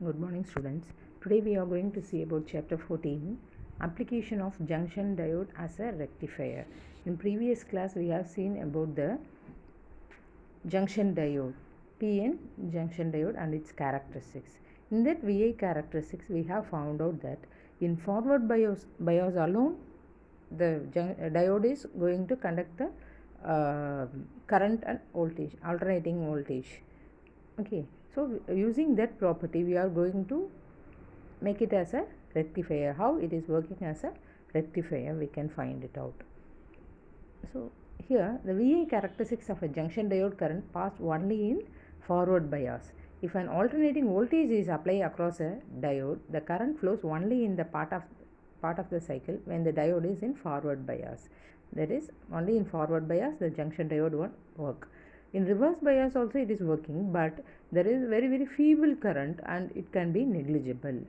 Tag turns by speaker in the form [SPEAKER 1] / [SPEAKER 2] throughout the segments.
[SPEAKER 1] Good morning, students. Today we are going to see about chapter 14, application of junction diode as a rectifier. In previous class we have seen about the junction diode, PN junction diode and its characteristics. In that VI characteristics we have found out that in forward bias alone the diode is going to conduct the current and voltage, alternating voltage. Okay, so using that property we are going to make it as a rectifier. How it is working as a rectifier we can find it out. So here the VI characteristics of a junction diode current pass only in forward bias. If an alternating voltage is applied across a diode, the current flows only in the part of the cycle when the diode is in forward bias. That is, only in forward bias the junction diode won't work. In reverse bias also it is working, but there is very feeble current and it can be negligible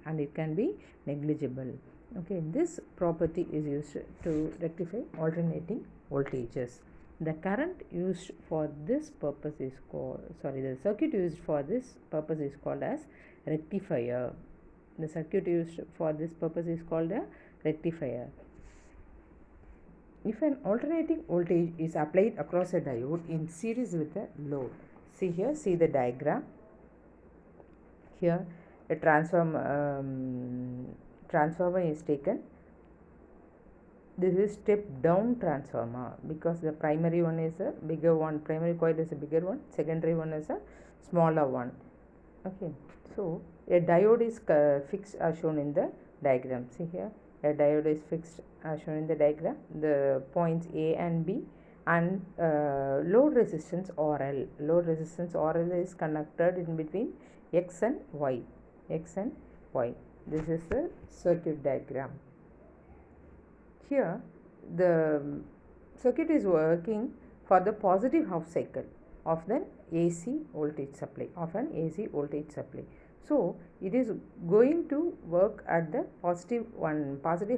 [SPEAKER 1] Okay, this property is used to rectify alternating voltages. The current used for this purpose is the circuit used for this purpose is called as rectifier. The circuit used for this purpose is called a rectifier. If an alternating voltage is applied across a diode in series with a load, see the diagram. Here a transformer is taken. This is step down transformer because the primary one is a bigger one, primary coil is a bigger one, secondary one is a smaller one. Okay, so a diode is fixed as shown in the diagram. See here, a diode is fixed as shown in the diagram. The points A and B, and load resistance RL. Load resistance RL is connected in between X and Y. This is the circuit diagram. Here the circuit is working for the positive half cycle of the AC voltage supply, So it is going to work at the positive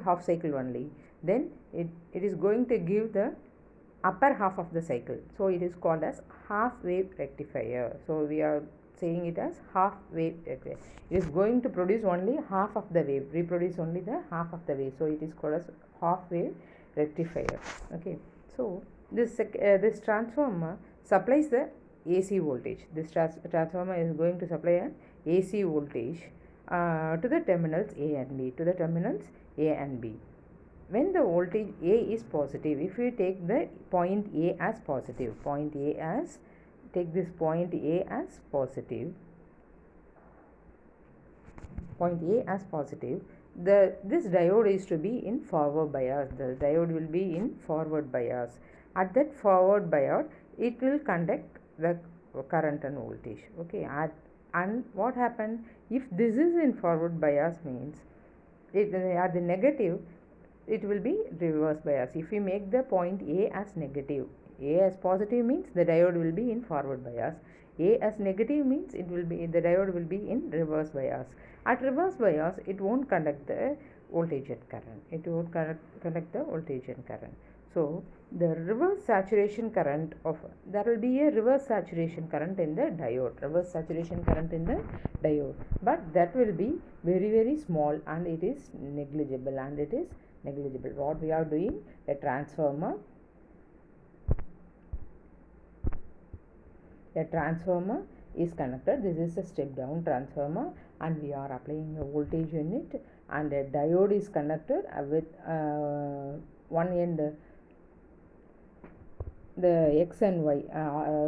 [SPEAKER 1] half cycle only. Then it is going to give the upper half of the cycle. So it is called as half wave rectifier. So we are saying it as half wave rectifier. It is going to produce only half of the wave, reproduce only the half of the wave. So it is called as half wave rectifier. Okay, so this transformer supplies the AC voltage. This transformer is going to supply an AC voltage to the terminals A and B. When the voltage A is positive, if we take the point A as positive, take this point A as positive, this diode is to be in forward bias. The diode will be in forward bias. At that forward bias, it will conduct the current and voltage. Okay, and what happens if this is in forward bias means at the negative it will be reverse bias. If we make the point A as negative, A as positive means the diode will be in forward bias. A as negative means the diode will be in reverse bias. At reverse bias, it won't conduct the voltage and current. So the reverse saturation current there will be a reverse saturation current in the diode. But that will be very small and it is negligible. What we are doing, a transformer is connected. This is a step down transformer and we are applying a voltage in it, and a diode is connected with one end the X and Y.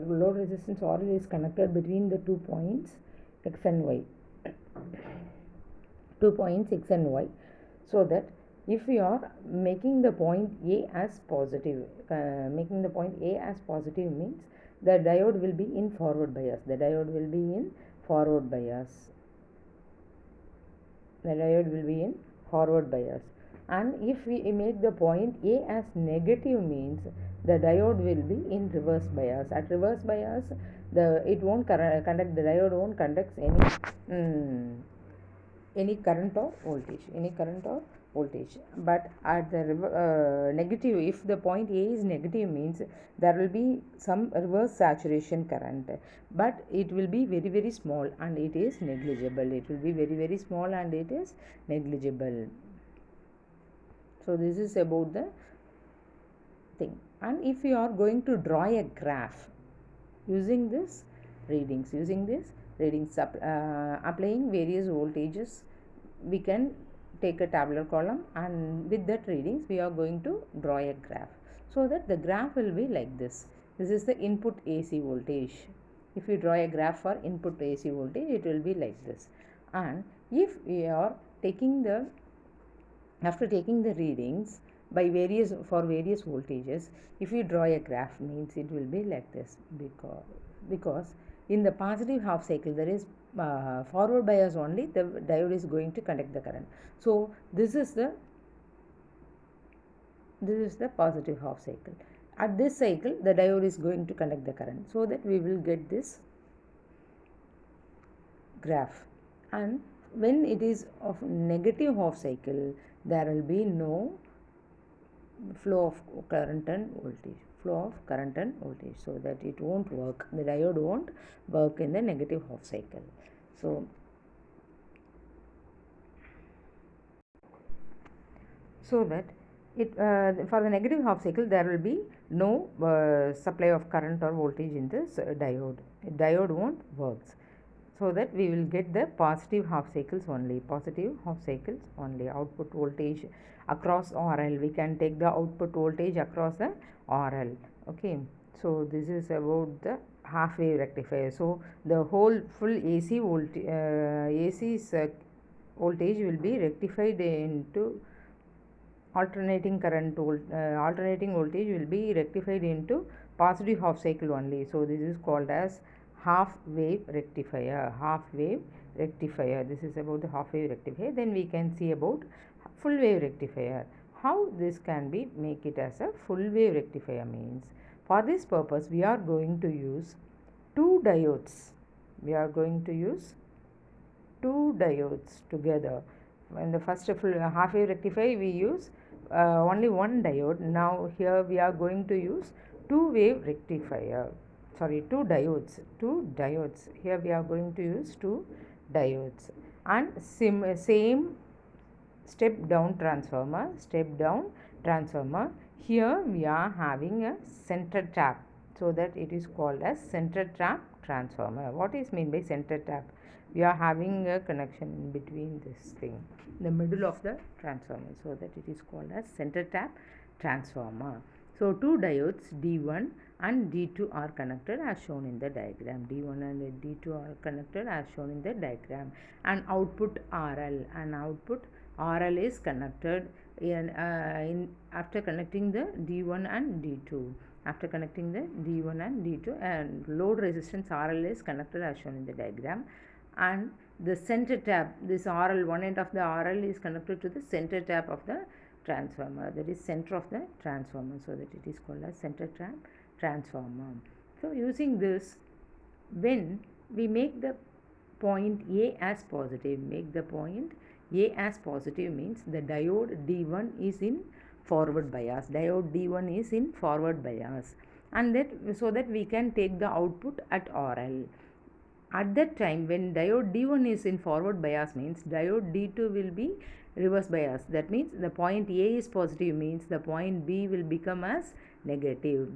[SPEAKER 1] Load resistance RL is connected between the 2 points X and Y. So that if we are making the point A as positive, means the diode will be in forward bias. And if we make the point A as negative means the diode will be in reverse bias. At reverse bias, the diode won't conduct any current or voltage. voltage. But at the negative, if the point A is negative, means there will be some reverse saturation current, but it will be very very small and it is negligible. It will be very very small and it is negligible. So this is about the thing. And if you are going to draw a graph using this readings, applying various voltages, we can take a tabular column, and with that readings we are going to draw a graph, so that the graph will be like this. This is the input AC voltage. If you draw a graph for input AC voltage, it will be like this. And if we are taking the, after taking the readings by various voltages, if you draw a graph, means it will be like this, because in the positive half cycle there is forward bias only, the diode is going to conduct the current. So this is the positive half cycle. At this cycle the diode is going to conduct the current, so that we will get this graph. And when it is of negative half cycle, there will be no flow of current and voltage, so that it won't work, the diode won't work in the negative half cycle. So that it for the negative half cycle there will be no supply of current or voltage in this diode won't works. So that we will get the positive half cycles only, output voltage across RL. We can take the output voltage across the RL. Okay, so this is about the half wave rectifier. So the whole full AC voltage, voltage will be rectified into alternating voltage will be rectified into positive half cycle only. So this is called as half wave rectifier. This is about the half wave rectifier. Then we can see about full wave rectifier. How this can be make it as a full wave rectifier means, for this purpose we are going to use two diodes. Together. In the first full half wave rectifier we use only one diode. Now here we are going to use two diodes. Here we are going to use two diodes. And same step down transformer. Here we are having a center tap, so that it is called as center tap transformer. What is meant by center tap? We are having a connection in between this thing, the middle of the transformer, so that it is called as center tap transformer. So two diodes D1 and D2 are connected as shown in the diagram. D1 and D2 are connected as shown in the diagram. And output RL is connected after connecting the D1 and D2. And load resistance RL is connected as shown in the diagram. And the center tap, this RL, one end of the RL is connected to the center tap of the transformer, that is center of the transformer, so that it is called as center tap transformer. So using this, when we make the point A as positive, means the diode D1 is in forward bias, and that, so that we can take the output at RL. At that time, when diode D1 is in forward bias, means diode D2 will be reverse bias. That means the point A is positive, means the point B will become as negative.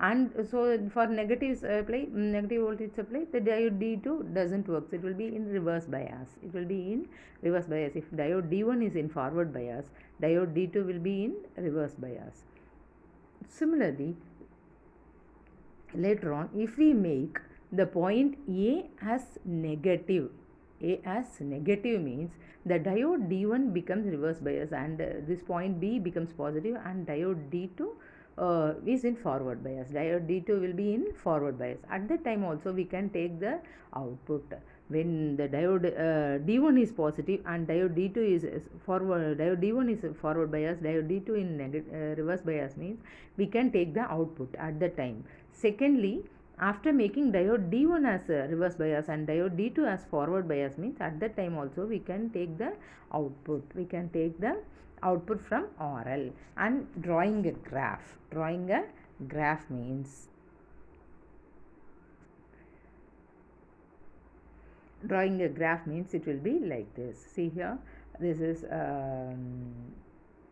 [SPEAKER 1] And so for negative voltage supply, the diode D2 doesn't work. It will be in reverse bias. If diode D1 is in forward bias, diode D2 will be in reverse bias. Similarly, later on, if we make the point A as negative means the diode D1 becomes reverse bias, and this point B becomes positive, and diode D2 is in forward bias. Diode D2 will be in forward bias. At that time also we can take the output. When the diode D1 is positive and diode D2 is forward, diode D1 is forward bias, diode D2 in reverse bias, means we can take the output at that time. Secondly, After making diode D1 as a reverse bias and diode D2 as forward bias, means at that time also we can take the output. We can take the output from RL and drawing a graph. Drawing a graph means it will be like this. See here, this is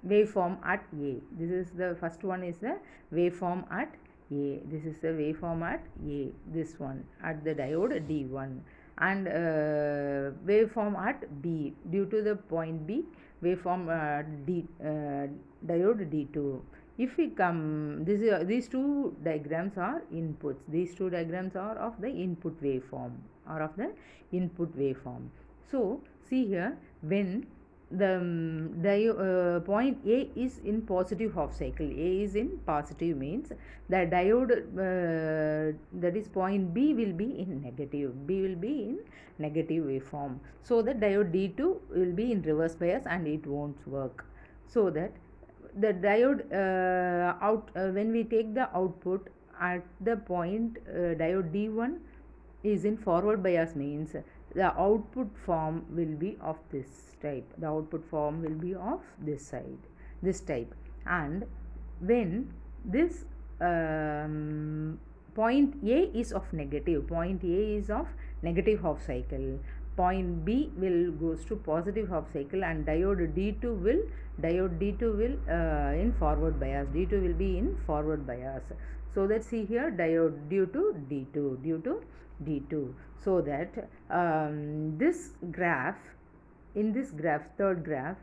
[SPEAKER 1] waveform at A. This is the first one is the waveform at A. This is the waveform at A. This one at the diode D1 and waveform at B due to the point B, waveform diode D2. If we come, these two diagrams are inputs. These two diagrams are of the input waveform So see here, when the point A is in positive half cycle, A is in positive, means the diode that is point B will be in negative. Waveform. So the diode D2 will be in reverse bias and it won't work. So that the diode when we take the output at the point diode D1 is in forward bias, means the output form will be of this type. This type. And when this point A is of negative, half cycle, point B will goes to positive half cycle and diode D2 will in forward bias. D2 will be in forward bias. So that see here, diode due to D2. So that this graph, third graph,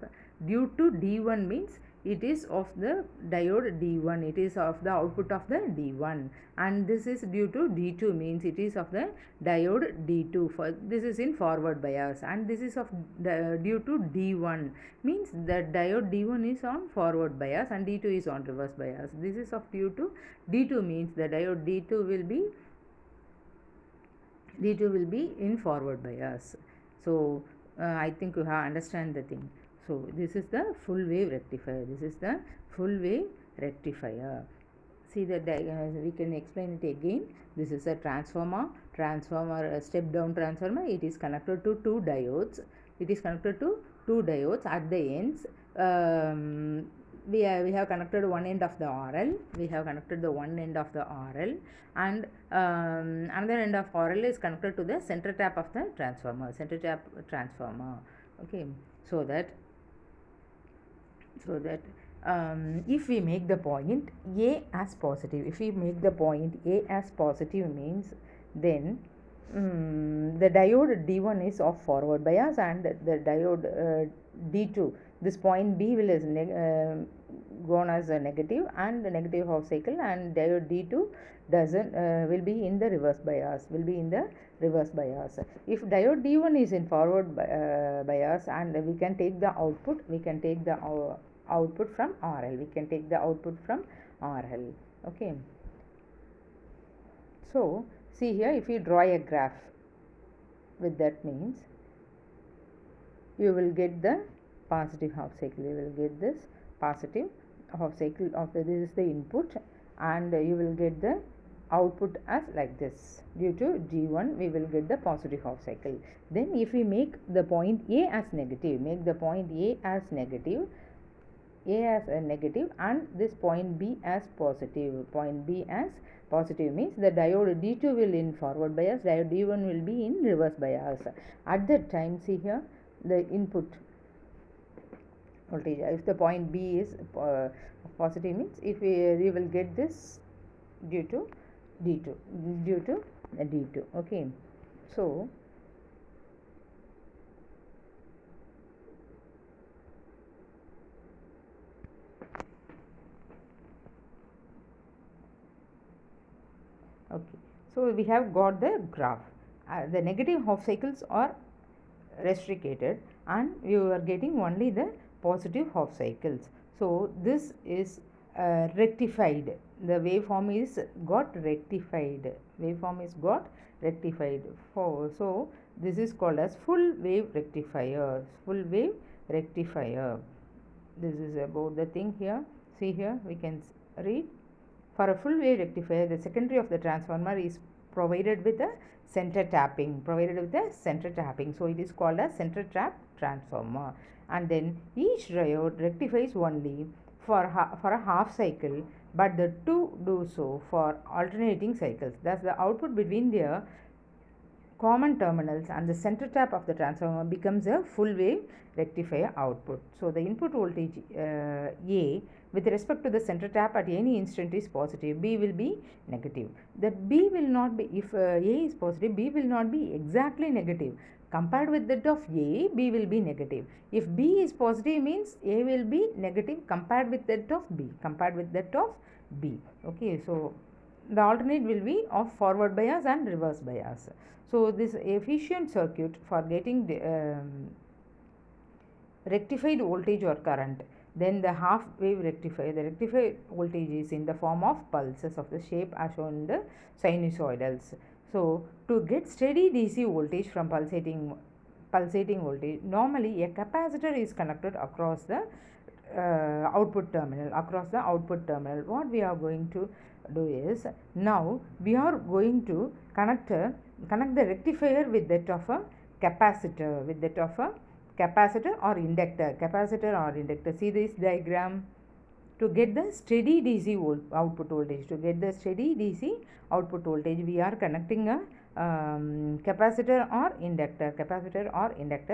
[SPEAKER 1] due to D1 means it is of the diode D1, it is of the output of the D1, and this is due to D2 means it is of the diode D2. For this is in forward bias, and this is of due to D1 means the diode D1 is on forward bias and D2 is on reverse bias. This is of due to D2 means the diode D2 will be in forward bias. So I think you have understand the thing. So this is the full wave rectifier. See that we can explain it again. This is a transformer, step down transformer. It is connected to two diodes. At the ends. We have connected one end of the RL. And another end of RL is connected to the center tap of the transformer. Okay, so that if we make the point A as positive, means then the diode D1 is of forward bias and the diode D2, this point B will is gone as a negative and the negative half cycle, and diode D2 doesn't will be in the reverse bias. If diode D1 is in forward bias, and we can take the output, from RL. Okay. So see here, if you draw a graph with that, means you will get the positive half cycle. This half cycle of this is the input, and you will get the output as like this. Due to G1 we will get the positive half cycle. Then if we make the point A as negative, and this point B as positive. Means the diode D2 will in forward bias, diode D1 will be in reverse bias. At that time, see here, the input voltage, if the point B is positive, means if we will get this due to D2. Okay, so we have got the graph. The negative half cycles are restricted and you are getting only the positive half cycles. So this is rectified. The waveform is got rectified. So this is called as full wave rectifier. This is about the thing here. See here, we can read For a full wave rectifier, the secondary of the transformer is provided with a center tapping, so it is called a center tap transformer. And then each diode rectifies only for a half cycle, but the two do so for alternating cycles. Thus the output between their common terminals and the center tap of the transformer becomes a full wave rectifier output. So the input voltage A with respect to the center tap at any instant is positive, B will be negative. That B will not be, if A is positive, B will not be exactly negative. Compared with that of A, B will be negative. If B is positive means A will be negative compared with that of B. Okay, so the alternate will be of forward bias and reverse bias. So this efficient circuit for getting the, rectified voltage or current. Then the half wave rectifier, the rectified voltage is in the form of pulses of the shape as shown in the sinusoidals. So to get steady DC voltage from pulsating voltage, normally a capacitor is connected across the output terminal. What we are going to do is, now we are going to connect the rectifier with that of a capacitor, or inductor. See this diagram. To get the steady DC output voltage, we are connecting a capacitor or inductor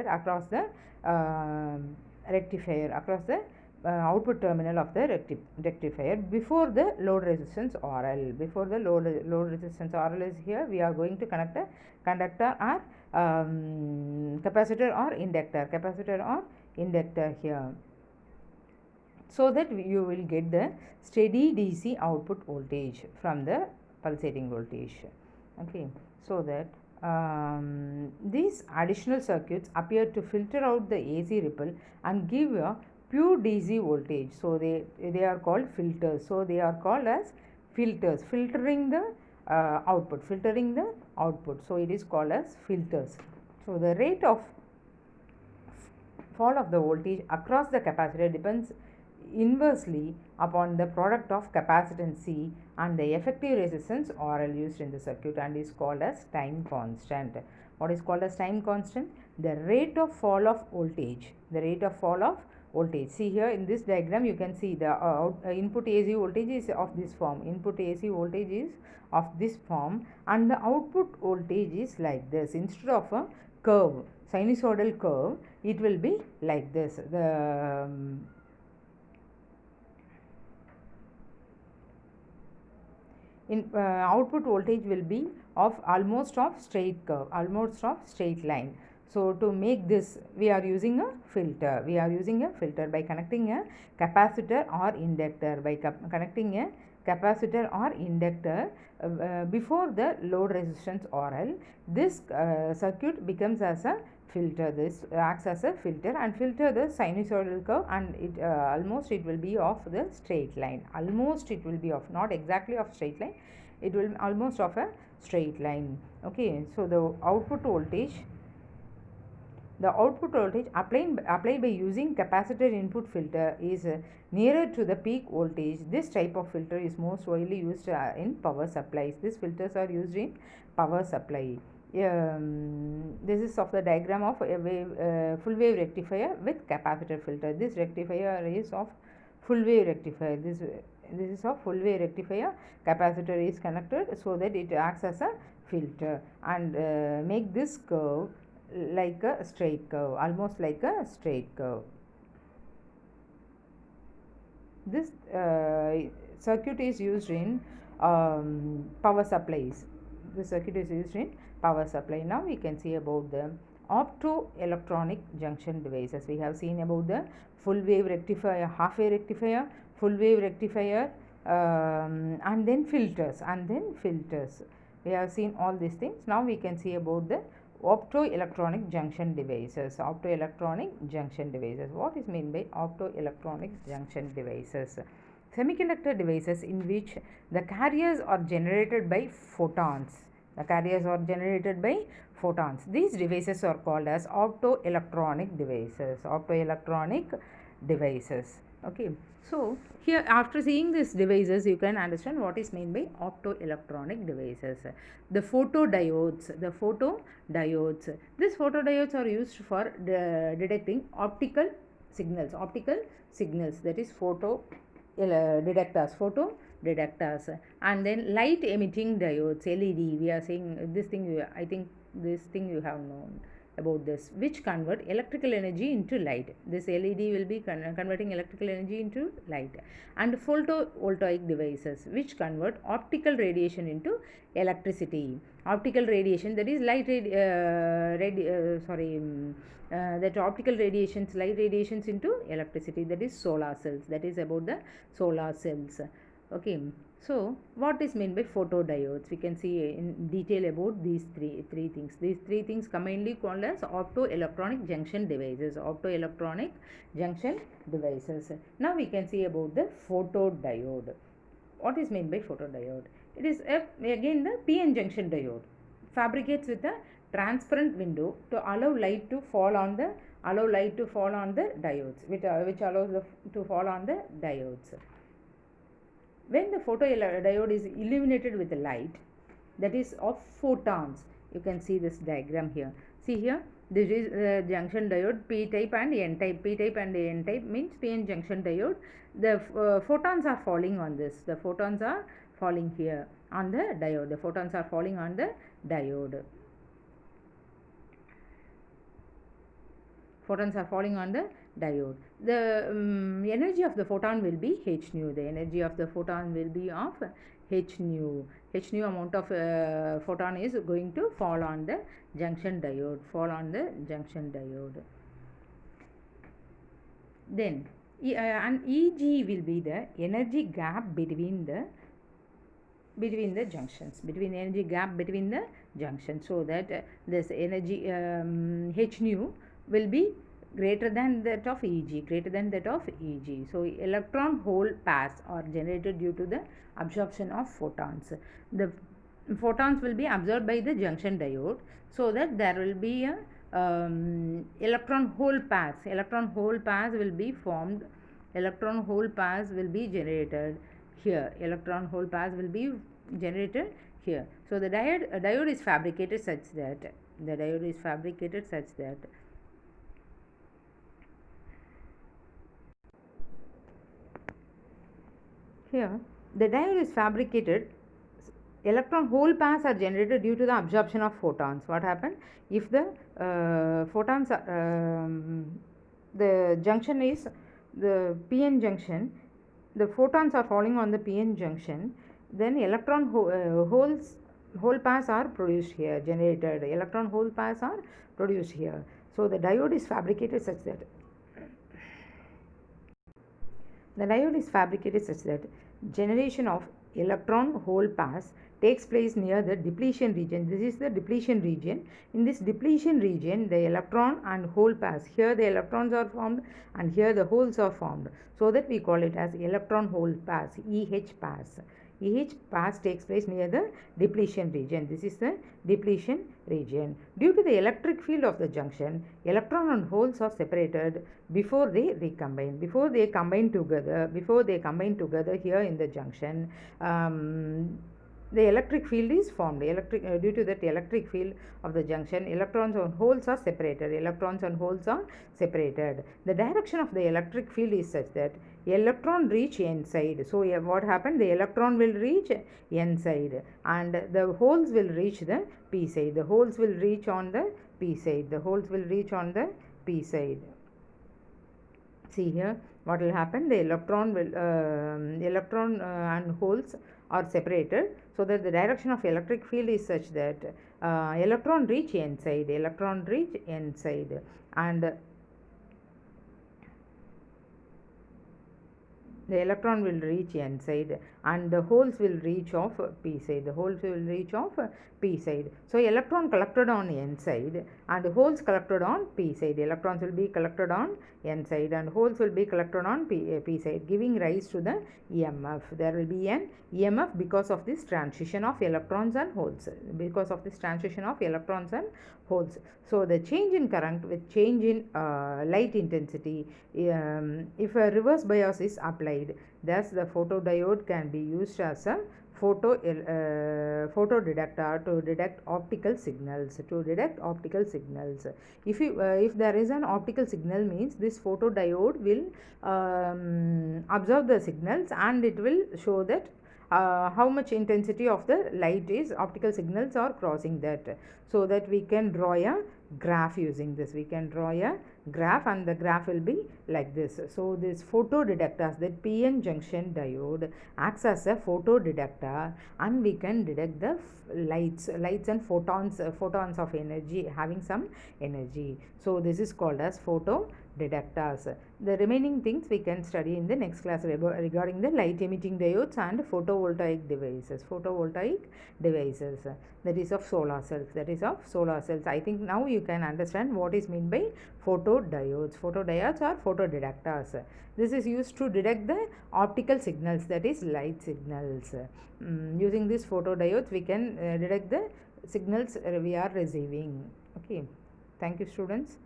[SPEAKER 1] across the rectifier, across the output terminal of the rectifier before the load resistance RL. Before the load resistance RL is here, we are going to connect a conductor or capacitor or inductor here, so that you will get the steady DC output voltage from the pulsating voltage. Okay, so that these additional circuits appear to filter out the AC ripple and give a pure DC voltage. So they are called filters. So they are called as filters, filtering the output. So it is called as filters. So the rate of fall of the voltage across the capacitor depends inversely upon the product of capacitance C and the effective resistance RL used in the circuit, and is called as time constant. What is called as time constant? The rate of fall of voltage. See here in this diagram, you can see the input AC voltage is of this form. And the output voltage is like this. Instead of a curve, sinusoidal curve, it will be like this. The output voltage will be of almost of straight line. So to make this, we are using a filter. By connecting a capacitor or inductor. Before the load resistance RL, this circuit becomes as a filter. This acts as a filter and filter the sinusoidal curve, and it almost it will be of the straight line. Not exactly of straight line. It will almost of a straight line. Okay, so the output voltage applied by using capacitor input filter is nearer to the peak voltage. This type of filter is most widely used in power supplies. These filters are used in power supply. This is of the diagram of a full wave rectifier with capacitor filter. This rectifier is of full wave rectifier. This is of full wave rectifier. Capacitor is connected so that it acts as a filter and make this curve like a straight curve, almost like a straight curve. This circuit is used in power supplies. Now we can see about the optoelectronic junction devices. We have seen about the full wave rectifier, half wave rectifier, full wave rectifier, and then filters. We have seen all these things. Now we can see about the optoelectronic junction devices. What is meant by optoelectronic junction devices? Semiconductor devices in which the carriers are generated by photons. These devices are called as optoelectronic devices. Okay, so here after seeing these devices you can understand what is meant by optoelectronic devices. The photodiodes, these photodiodes are used for detecting optical signals, that is photo detectors, and then light emitting diodes, LED. We are saying this thing, I think this thing you have known about this, which convert electrical energy into light. This LED will be converting electrical energy into light. And photovoltaic devices, which convert optical radiation into electricity. Optical radiation, that is that optical radiations, light radiations into electricity, that is solar cells. That is about the solar cells. Okay, so what is meant by photodiodes? We can see in detail about these three things. These three things commonly called as optoelectronic junction devices. Optoelectronic junction devices. Now we can see about the photodiode. What is meant by photodiode? It is again the PN junction diode. Fabricates with a transparent window to allow light to fall on the diodes, which allows to fall on the diodes. When the photodiode is illuminated with light, that is of photons, you can see this diagram here. See here, this is junction diode P type and N type. P type and N type means PN junction diode. The photons are falling on this. The photons are falling here on the diode. The photons are falling on the diode. Photons are falling on the diode. The energy of the photon will be h nu. The energy of the photon will be of h nu. H nu amount of photon is going to fall on the junction diode. Then and Eg will be the energy gap between the junctions, energy gap between the junctions, so that this energy h nu will be greater than that of Eg, So electron hole pairs are generated due to the absorption of photons. The photons will be absorbed by the junction diode, so that there will be a electron hole pairs. Electron hole pairs will be formed. Electron hole pairs will be generated here. Electron hole pairs will be generated here. So the diode is fabricated such that here the diode is fabricated. Electron hole pairs are generated due to the absorption of photons. What happened if the photons are, the junction is the PN junction, the photons are falling on the PN junction, then electron hole pairs are produced here, generated. Electron hole pairs are produced here. So the diode is fabricated such that generation of electron hole pairs takes place near the depletion region. This is the depletion region. In this depletion region, the electron and hole pairs, here the electrons are formed and here the holes are formed, so that we call it as electron hole pairs, EH pairs. EH pairs takes place near the depletion region. This is the depletion region. Due to the electric field of the junction, electron and holes are separated before they recombine. Before they combine together here in the junction, the electric field is formed. Due to that electric field of the junction, electrons and holes are separated. The direction of the electric field is such that electron reach N side. So what happened? The electron will reach N side and the holes will reach the P side. The holes will reach on the P side. See here what will happen. The electron and holes are separated, so that the direction of electric field is such that electron reach N side, and the electron will reach N side and the holes will reach off P side. So electron collected on N side and holes collected on P side. Electrons will be collected on N side and holes will be collected on P side, giving rise to the EMF. There will be an EMF because of this transition of electrons and holes. holes. So the change in current with change in light intensity, if a reverse bias is applied, thus the photodiode can be used as a photodetector to detect optical signals. If there is an optical signal, means this photodiode will observe the signals, and it will show that how much intensity of the light is optical signals are crossing that, so that we can draw a graph using this. We can draw a graph, and the graph will be like this. So this photodetectors, that PN junction diode acts as a photodetector, and we can detect the lights and photons of energy, having some energy. So this is called as photodetectors. The remaining things we can study in the next class regarding the light emitting diodes and photovoltaic devices. That is of solar cells. I think now you can understand what is meant by photodiodes. Photodiodes are photodetectors. This is used to detect the optical signals, that is light signals. Using these photodiodes we can detect the signals we are receiving. Okay, thank you students.